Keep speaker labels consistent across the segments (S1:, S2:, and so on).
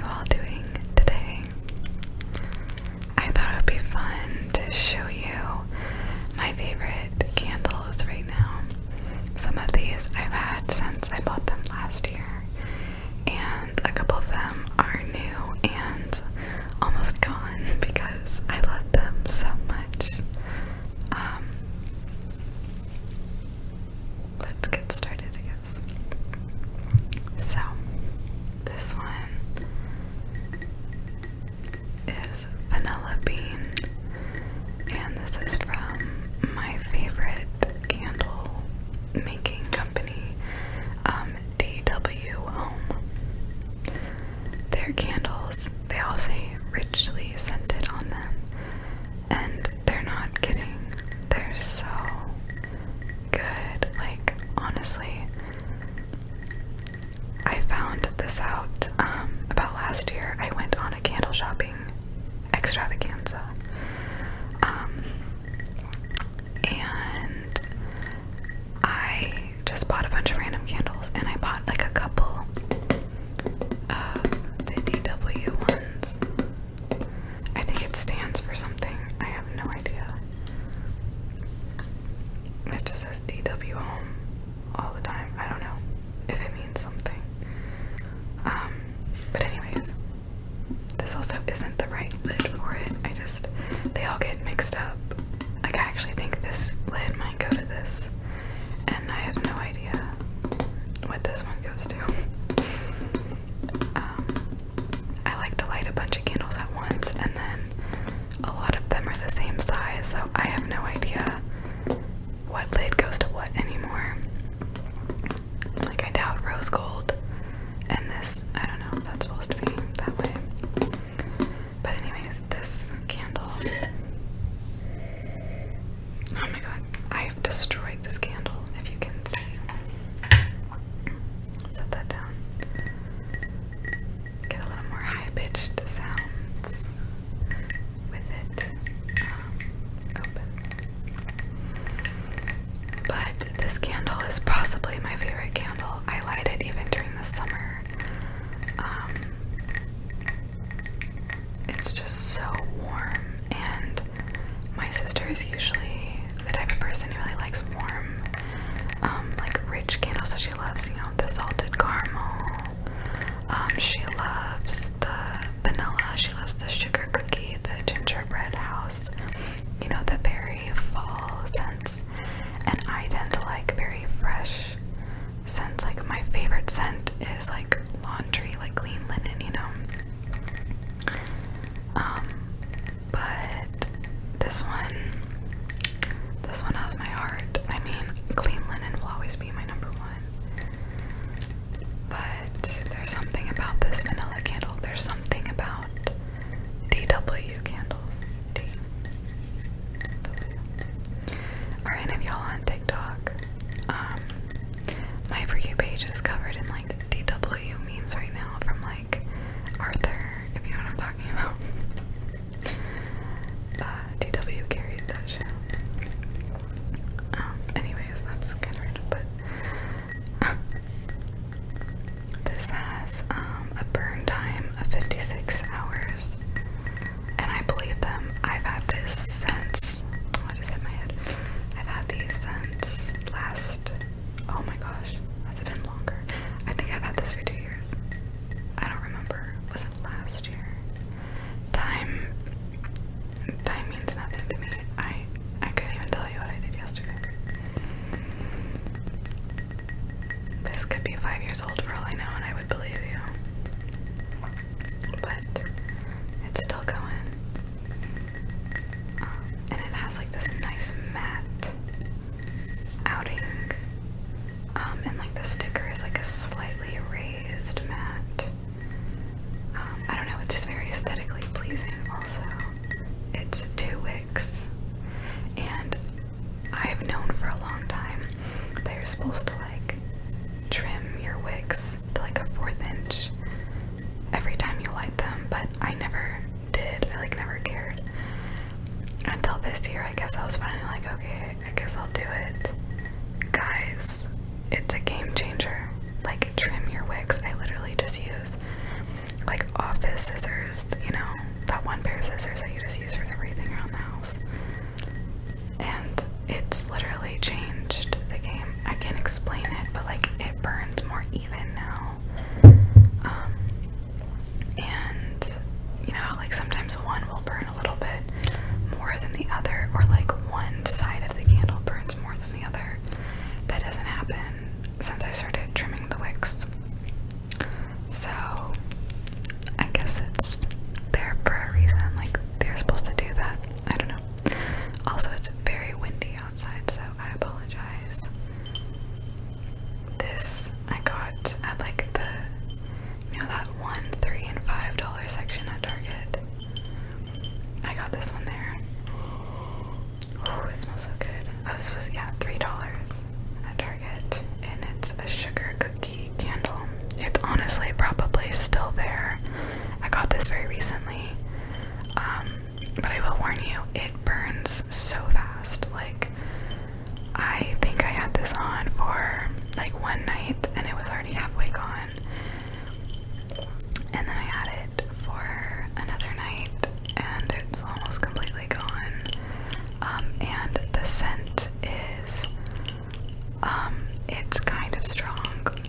S1: you all doing today? I thought it would be fun to show you my favorite candles right now. Some of these I've had since I bought them last year, and a couple of them are new and almost gone because I love them so much. Let's get started, I guess. So, this one is vanilla bean, and this is from my favorite candle making company, DW Home. Their candles, they all say richly scented on them, and they're not kidding. They're so good. Like, honestly, I found this out about last year. I went on a candle shopping extravaganza, and I just bought a bunch of random candles, and I bought like a couple of the DW ones. I think it stands for something. I have no idea. It just says DW Home all the time. I don't know if it means something. But anyways, this also isn't the right lid for it. They all get mixed up. Like, I actually think this lid might go to this, and I have no idea what this one goes to. I like to light a bunch of candles at once, and then a lot of them are the same size, so I have no idea what lid goes to what anymore. Like, I doubt rose gold and this, I don't know if that's supposed to be that way. But anyways, this candle, oh my god, I've destroyed this candle, if you can see. Set that down. Get a little more high-pitched sounds with it open. But this candle is possibly my favorite candle. I light it even during the summer. It's just so warm, and my sister is usually the type of person who really likes warm, like rich candles. So she loves, the salted caramel. She loves the vanilla. She loves the sugar cookie, the gingerbread house. The very fall scents. And I tend to like very fresh scents. Like, my favorite scent is like laundry, like clean linen, but this one has my heart. I mean, clean linen will always be my number one. But there's something about this vanilla candle. There's something about DW candles. Are any of y'all on TikTok? My For You page is covered in like DW memes right now from like Arthur, if you know what I'm talking about. DW carried that show. Anyways, that's kind of random, but this has a burn time of 56 hours, and I believe them. I've had this since, I just hit my head. I've had these since oh my gosh, has it been longer? I think I've had this for 2 years. I don't remember. Was it last year? Time means nothing to me. I couldn't even tell you what I did yesterday. This could be 5 years old for all I know, and I would believe you. But it's still going. And it has like this nice matte outing. And like the sticker is like a slightly raised matte. I don't know, it's just very aesthetically pleasing also. It's 2 wicks, and I've known for a long time that you're supposed to like trim your wicks to like a 1/4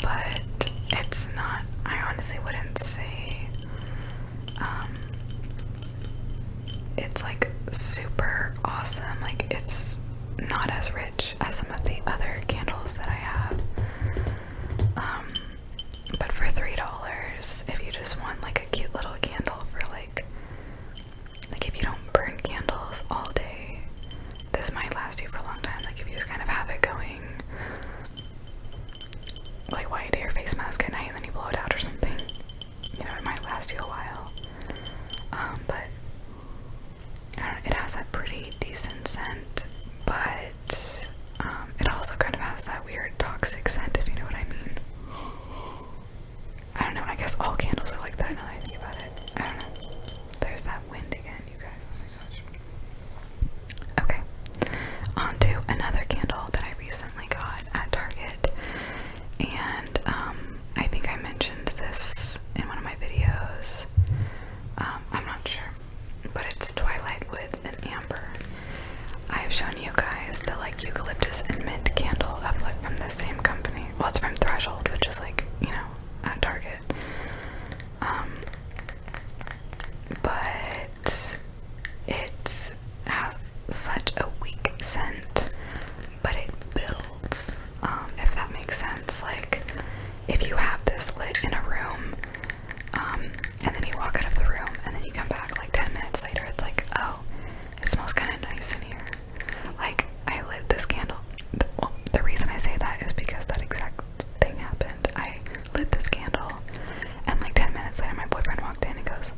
S1: but it's not, I honestly wouldn't say it's like super awesome. Like, it's not as rich as some of the other candles that I have. But for $3, if you just want like a cute little candle for like if you don't burn candles all day, this might last you for a long time. Like, if you just kind of have it going, like while you do your face mask at night and then you blow it out or something, you know, it might last you a while. But I don't know, it has a pretty decent scent, but it also kind of has that weird toxic scent, if you know what I mean. I don't know, I guess all candles are like that now that I think about it. I don't know. There's that wind again, you guys. Oh my gosh. Okay. On to another candle that I recently got at Target. And I think I mentioned this in one of my videos. I'm not sure. But it's Twilight Woods and Amber. I've shown you guys the like eucalyptus and mint candle of like from the same company. Well, it's from Threshold, which is like, you know, at Target. But it has such a weak scent, but it builds, if that makes sense. Like, if you have this lit in a room, and then you walk out of the room, and then you come back like 10 minutes later, it's like, oh, it smells kind of nice in here. Like, I lit this candle. Well, the reason I say that is because that exact thing happened. I lit this candle, and like 10 minutes later, my boyfriend walked in and goes,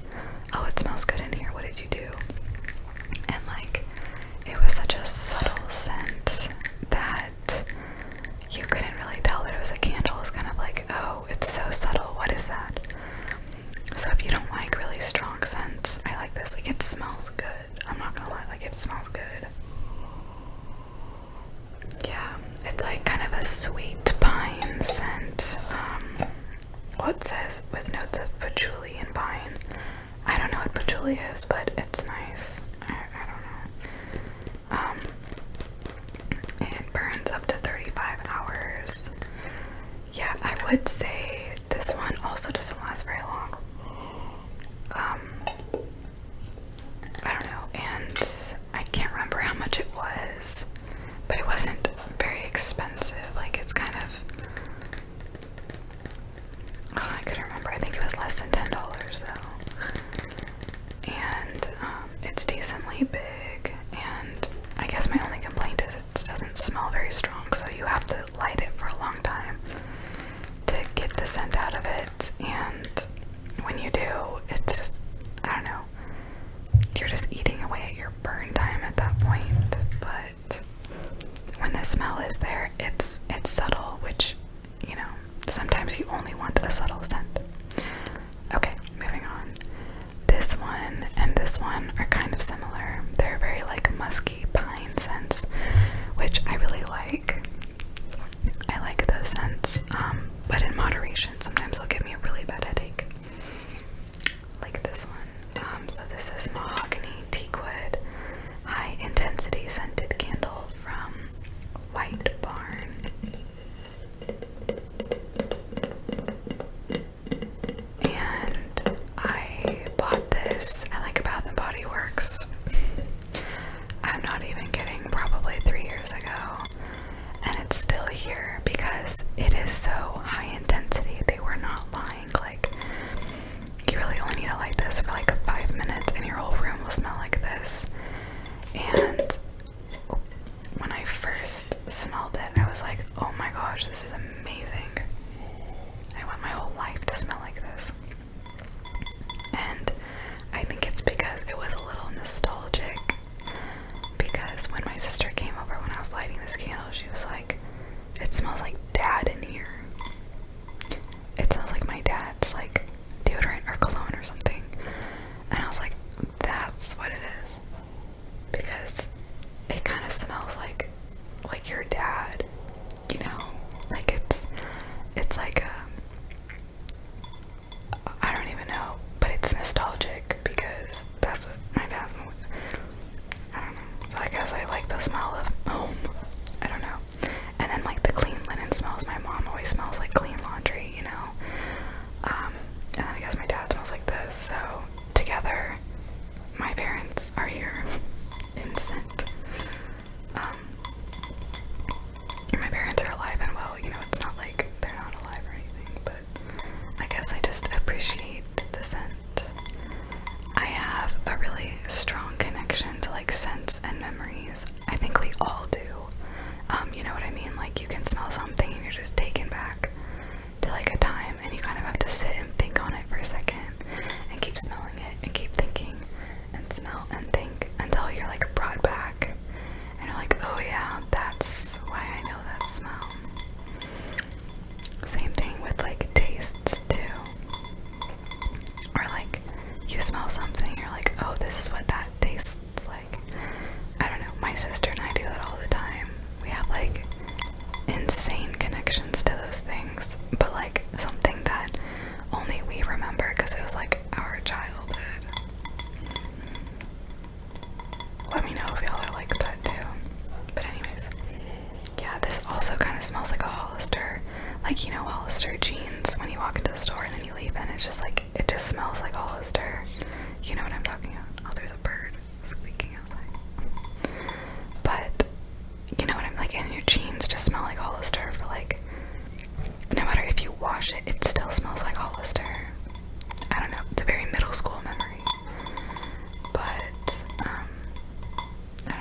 S1: oh, it smells good in here. What did you do? And like, it was such a subtle scent that you couldn't really tell that it was a candle. It's kind of like, oh, it's so subtle. What is that? So if you don't like really strong scents, I like this. Like, it smells good. I'm not gonna lie, like, it smells good. Yeah, it's like kind of a sweet pine scent. Well, it says with notes of patchouli and pine. I don't know what patchouli is, but it's nice. I don't know. It burns up to 35 hours. Yeah, I would say this one also doesn't last very long. I don't know, and I can't remember how much it was, but it wasn't very expensive. Like, it's kind of, I couldn't remember. I think it was less than $10 though. And it's decently big, and I guess my only complaint is it doesn't smell very strong, so you have to light it for a long time to get the scent out of it. And when you do, it's just, I don't know, you're just eating away at your burn time at that point. But when the smell is there, it's subtle, which, you know, sometimes you only want a subtle scent. Okay, moving on. This one and this one are kind of similar. They're very like musky pine scents, which I really like. I like those scents, but in moderation. Sometimes they'll give me a really bad headache. Like this one. So this is mahogany teakwood high intensity scented candle from White Barn. And I bought this at like Bath and Body Works. I'm not even kidding, probably 3 years ago. And it's still here because it is so high intensity. They were not lying. Like, you really only need to light this for like 5 minutes and your whole room will smell like this. And when I first smelled it, I was like, oh my gosh, this is amazing. I want my whole life to smell like this. And I think it's because it was a little nostalgic. Because when my sister came over when I was lighting this candle, she was like, it smells like dad in here. It smells like my dad's like deodorant or cologne or something. And I was like, that's what it is. Because it kind of smells like your dad, you know? Like it's like I don't even know, but it's nostalgic because that's what my dad smelled. I don't know. So I guess I like the smell of home. I don't know. And then like the clean linen smells. My mom always smells like clean laundry. jeans when you walk into the store and then you leave and it's just like, it just smells like Hollister. You know what I'm talking about? Oh, there's a bird squeaking outside. But, you know what I'm like, and your jeans just smell like Hollister for like, no matter if you wash it, it still smells like Hollister. I don't know, it's a very middle school memory. But, I don't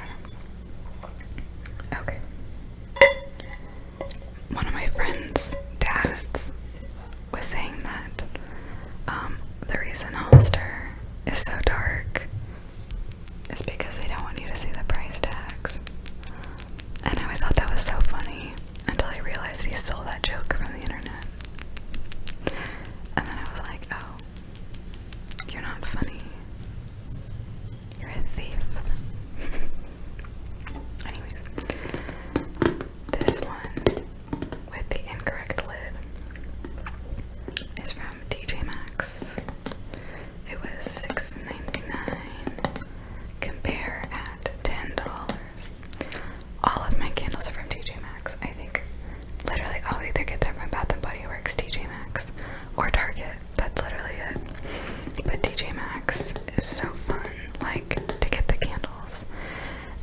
S1: know. Okay. One of my friends' dads was saying that the reason Hollister is so dark is because they don't want you to see the price tags. And I always thought that was so funny until I realized he stole that joke from the internet. And then I was like, oh, you're not funny. You're a thief. Anyways, this one with the incorrect lid is from TJ Maxx. It was $6.99. Compare at $10. All of my candles are from TJ Maxx. I think literally I'll either get them from Bath & Body Works, TJ Maxx, or Target. That's literally it. But TJ Maxx is so fun, like, to get the candles.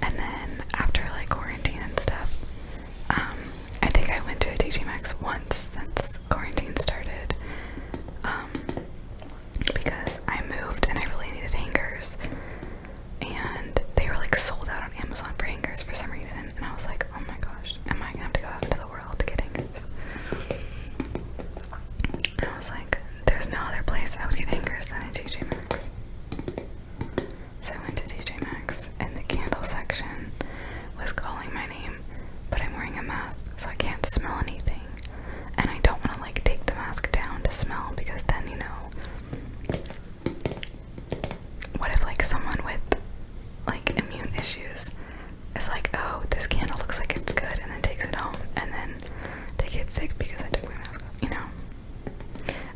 S1: And then after like quarantine and stuff, I think I went to a TJ Maxx once since quarantine started, because I moved and I really needed hangers, and they were like sold out on Amazon for hangers for some reason, and I was like, oh my gosh, am I gonna have to go out into the world to get hangers? And I was like, there's no other place I would get hangers than at TJ Maxx. So I went to TJ Maxx, and the candle section was calling my name, but I'm wearing a mask, so I can't smell anything. And I don't want to like take the mask down to smell, because then, you know, what if like someone with like immune issues is like, oh, this candle looks like it's good, and then takes it home, and then they get sick because I took my mask off, you know?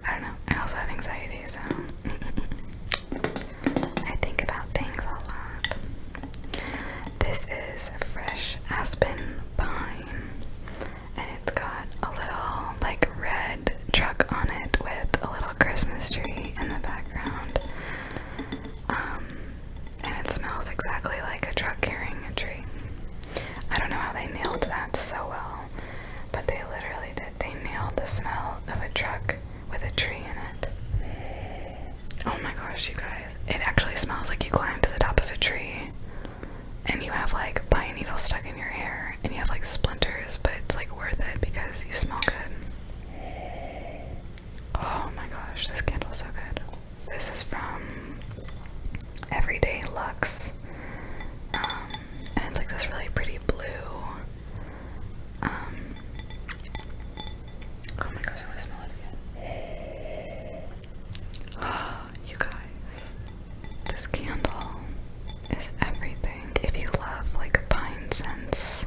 S1: I don't know. I also have anxiety, so I think about things a lot. This is fresh aspen pine, and it's got a little like red truck on it with a little Christmas tree in the background. And it smells exactly like a truck carrying a tree. I don't know how they nailed that so well, but they literally did. They nailed the smell of a truck with a tree in it. Oh my gosh, you guys. It actually smells like you climbed to the top of a tree and you have like pine needles stuck in your hair and you have like splinters, but it's like worth it because you smell good. Oh my gosh, this candle's so good. This is from Everyday Luxe, and it's like this really pretty blue. Oh my gosh, I want to smell it again. You guys, this candle is everything. If you love like pine scents,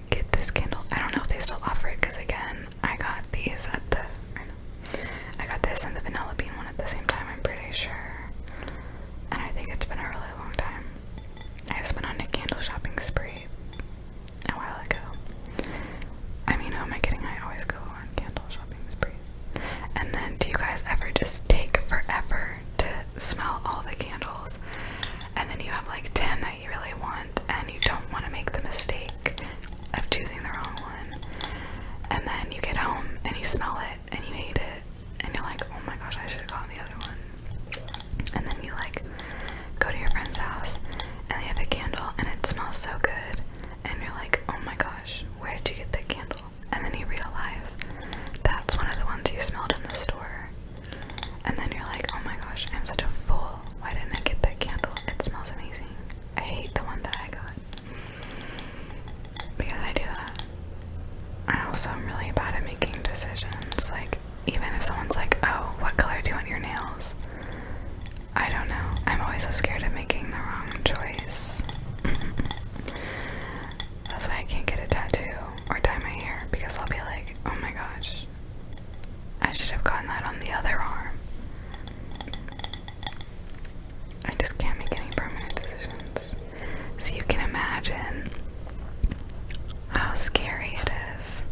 S1: get this candle. I don't know if they still offer it, because again, I got these at the, I got this and the vanilla bean one at the same time, I'm pretty sure. And I think it's been a really long time. I just went on a candle shopping spree a while ago. I mean, who am I kidding? I always go on candle shopping spree. And then, do you guys ever just take forever to smell all the candles? And then you have like 10 that you really want, and you don't want to make the mistake of choosing the wrong one. And then you get home and you smell it and you hate it, and you're like, oh my gosh, I should have gotten the other one. And then you like go to your friend's house and they have a candle and it smells so good, and you're like, oh my gosh, where did you get that candle? And then you realize that's one of the ones you smelled in the store. And then you're like, oh my gosh, I'm such a fool. Why didn't I get that candle? It smells amazing. I hate the one that I got, because I do that. I also am really bad at making decisions. Like, even if someone's like, oh, what color do you want your nails? I don't know. I'm always so scared of making the wrong choice. That's why I can't get a tattoo or dye my hair, because I'll be like, oh my gosh, I should have gotten that on the other arm. I just can't make any permanent decisions. So you can imagine how scary it is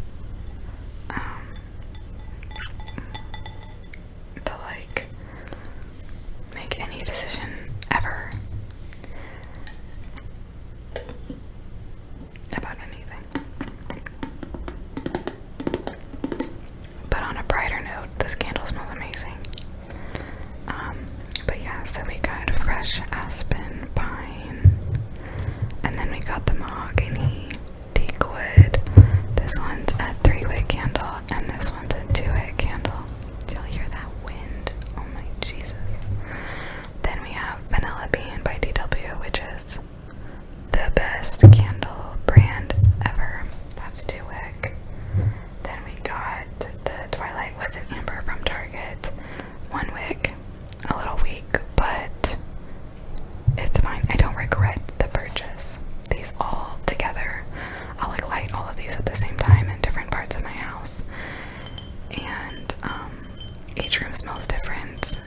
S1: each room smells different,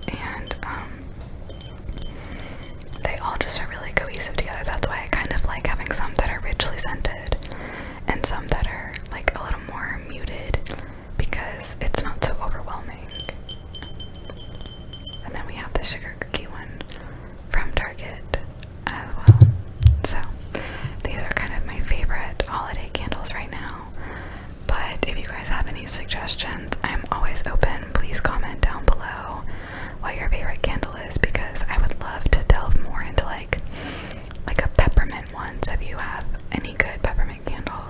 S1: and they all just are really cohesive together. That's why I kind of like having some that are richly scented and some that are like a little more muted, because it's not so overwhelming. And then we have the sugar cookie one from Target as well. So these are kind of my favorite holiday candles right now. But if you guys have any suggestions, I'm always open. Please comment down below what your favorite candle is,